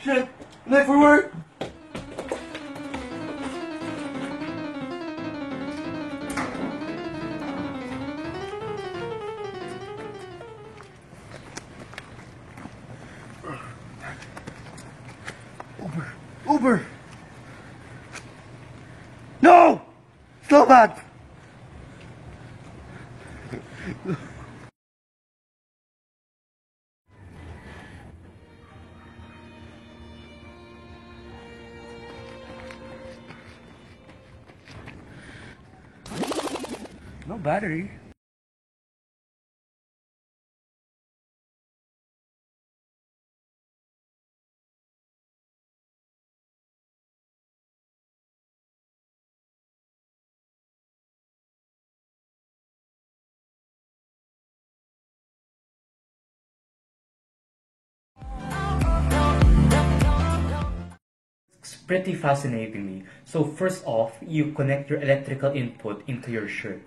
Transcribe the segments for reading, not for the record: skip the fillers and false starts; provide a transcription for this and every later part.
Shit! Late for work! Uber! No! So bad! No battery. It's pretty fascinatingly. So first off, you connect your electrical input into your shirt.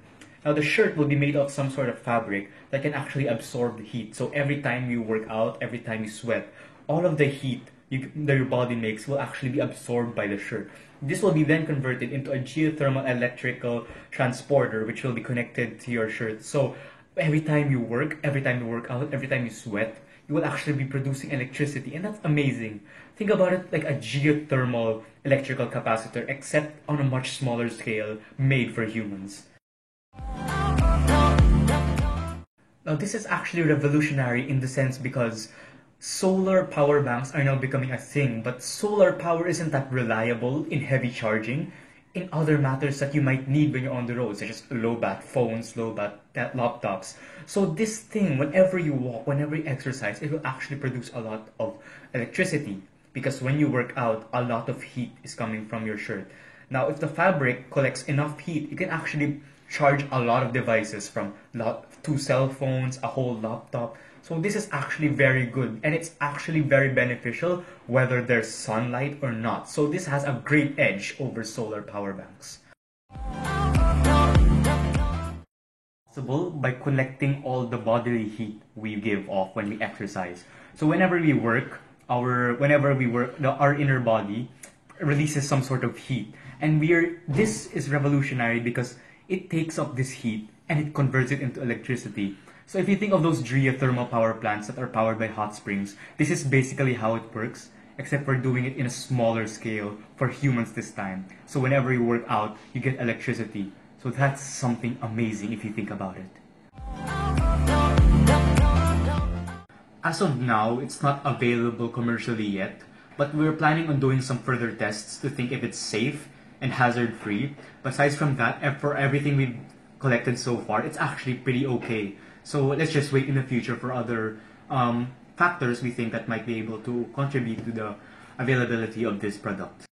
Now the shirt will be made of some sort of fabric that can actually absorb the heat. So every time you work out, every time you sweat, all of the heat that your body makes will actually be absorbed by the shirt. This will be then converted into a geothermal electrical transporter which will be connected to your shirt. So every time you work, every time you work out, every time you sweat, you will actually be producing electricity, and that's amazing. Think about it like a geothermal electrical capacitor, except on a much smaller scale, made for humans. Now, this is actually revolutionary in the sense because solar power banks are now becoming a thing, but solar power isn't that reliable in heavy charging in other matters that you might need when you're on the road, such as low-bat phones, low-bat laptops. So this thing, whenever you walk, whenever you exercise, it will actually produce a lot of electricity because when you work out, a lot of heat is coming from your shirt. Now, if the fabric collects enough heat, you can actually charge a lot of devices from two cell phones, a whole laptop. So this is actually very good, and it's actually very beneficial whether there's sunlight or not. So this has a great edge over solar power banks. Possible by collecting all the bodily heat we give off when we exercise. So whenever we work, our inner body releases some sort of heat, and this is revolutionary because it takes up this heat and it converts it into electricity. So if you think of those geothermal power plants that are powered by hot springs, this is basically how it works, except for doing it in a smaller scale for humans this time. So whenever you work out, you get electricity. So that's something amazing if you think about it. As of now, it's not available commercially yet, but we're planning on doing some further tests to think if it's safe and hazard-free. Besides from that, for everything we've collected so far, it's actually pretty okay. So let's just wait in the future for other factors we think that might be able to contribute to the availability of this product.